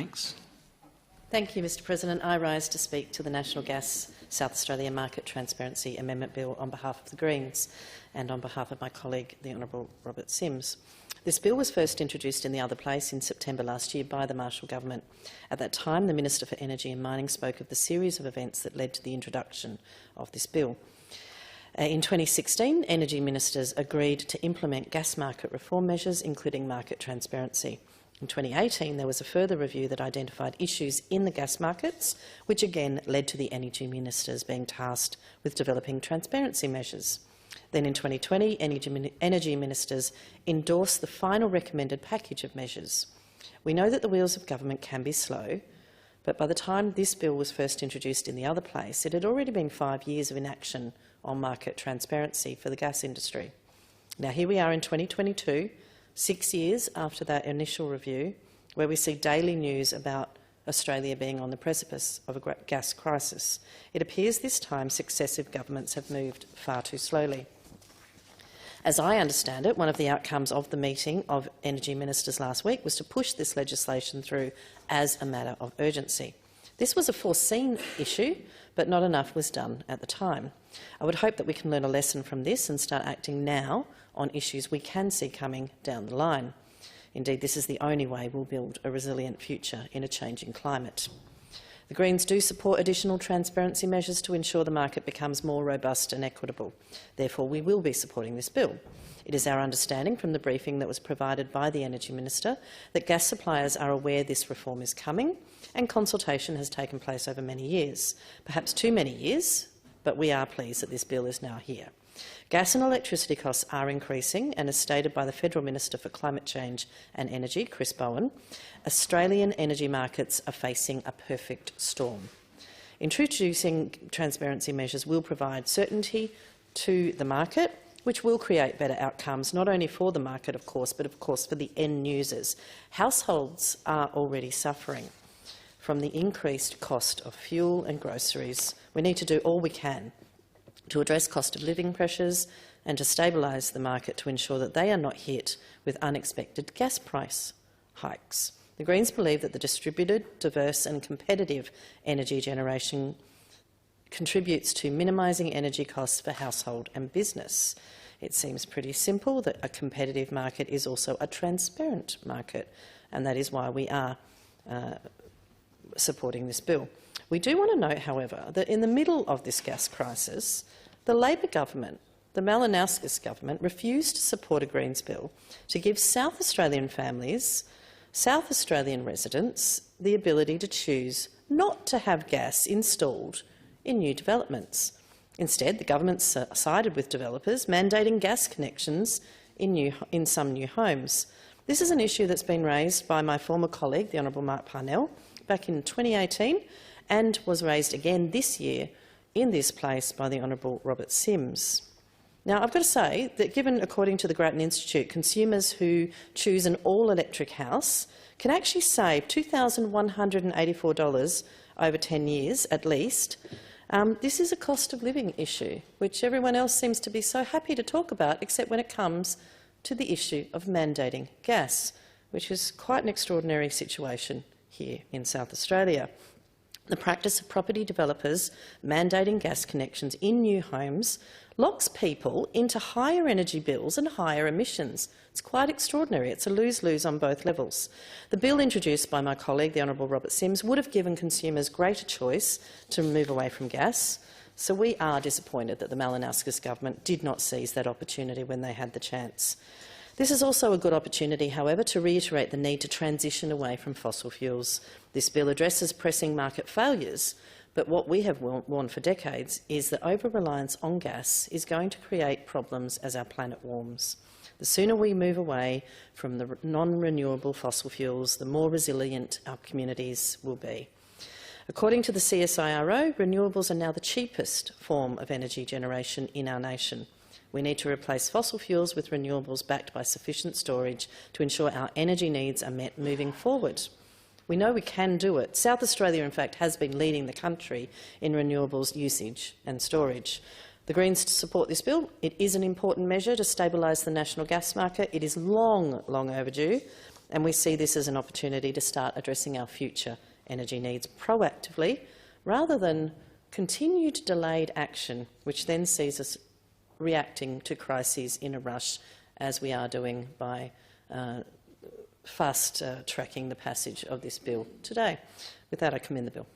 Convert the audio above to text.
Franks. Thank you, Mr President. I rise to speak to the National Gas South Australia Market Transparency Amendment Bill on behalf of the Greens and on behalf of my colleague, the Honourable Robert Sims. This bill was first introduced in the other place in September last year by the Marshall government. At that time, the Minister for Energy and Mining spoke of the series of events that led to the introduction of this bill. In 2016, energy ministers agreed to implement gas market reform measures, including market transparency. In 2018, there was a further review that identified issues in the gas markets, which again led to the energy ministers being tasked with developing transparency measures. Then in 2020, energy ministers endorsed the final recommended package of measures. We know that the wheels of government can be slow, but by the time this bill was first introduced in the other place, it had already been 5 years of inaction on market transparency for the gas industry. Now here we are in 2022, 6 years after that initial review, where we see daily news about Australia being on the precipice of a gas crisis. It appears this time successive governments have moved far too slowly. As I understand it, one of the outcomes of the meeting of energy ministers last week was to push this legislation through as a matter of urgency. This was a foreseen issue, but not enough was done at the time. I would hope that we can learn a lesson from this and start acting now on issues we can see coming down the line. Indeed, this is the only way we'll build a resilient future in a changing climate. The Greens do support additional transparency measures to ensure the market becomes more robust and equitable. Therefore, we will be supporting this bill. It is our understanding from the briefing that was provided by the Energy Minister that gas suppliers are aware this reform is coming and consultation has taken place over many years. Perhaps too many years, but we are pleased that this bill is now here. Gas and electricity costs are increasing, and as stated by the Federal Minister for Climate Change and Energy, Chris Bowen, Australian energy markets are facing a perfect storm. Introducing transparency measures will provide certainty to the market, which will create better outcomes, not only for the market, of course, but of course for the end users. Households are already suffering from the increased cost of fuel and groceries. We need to do all we can to address cost of living pressures and to stabilise the market to ensure that they are not hit with unexpected gas price hikes. The Greens believe that the distributed, diverse and competitive energy generation contributes to minimising energy costs for household and business. It seems pretty simple that a competitive market is also a transparent market, and that is why we are supporting this bill. We do want to note, however, that in the middle of this gas crisis, the Labor government, the Malinowskis government, refused to support a Greens bill to give South Australian families, South Australian residents, the ability to choose not to have gas installed in new developments. Instead, the government sided with developers, mandating gas connections in some new homes. This is an issue that's been raised by my former colleague, the Honourable Mark Parnell, back in 2018, and was raised again this year in this place by the Honourable Robert Sims. Now, I've got to say that given, according to the Grattan Institute, consumers who choose an all-electric house can actually save $2,184 over 10 years at least, this is a cost of living issue, which everyone else seems to be so happy to talk about, except when it comes to the issue of mandating gas, which is quite an extraordinary situation here in South Australia. The practice of property developers mandating gas connections in new homes locks people into higher energy bills and higher emissions. It's quite extraordinary. It's a lose-lose on both levels. The bill introduced by my colleague, the Honourable Robert Sims, would have given consumers greater choice to move away from gas, so we are disappointed that the Malinowskis government did not seize that opportunity when they had the chance. This is also a good opportunity, however, to reiterate the need to transition away from fossil fuels. This bill addresses pressing market failures, but what we have warned for decades is that over-reliance on gas is going to create problems as our planet warms. The sooner we move away from the non-renewable fossil fuels, the more resilient our communities will be. According to the CSIRO, renewables are now the cheapest form of energy generation in our nation. We need to replace fossil fuels with renewables backed by sufficient storage to ensure our energy needs are met moving forward. We know we can do it. South Australia, in fact, has been leading the country in renewables usage and storage. The Greens support this bill. It is an important measure to stabilise the national gas market. It is long overdue, and we see this as an opportunity to start addressing our future energy needs proactively, rather than continued delayed action, which then sees us reacting to crises in a rush, as we are doing by fast tracking the passage of this bill today. With that, I commend the bill.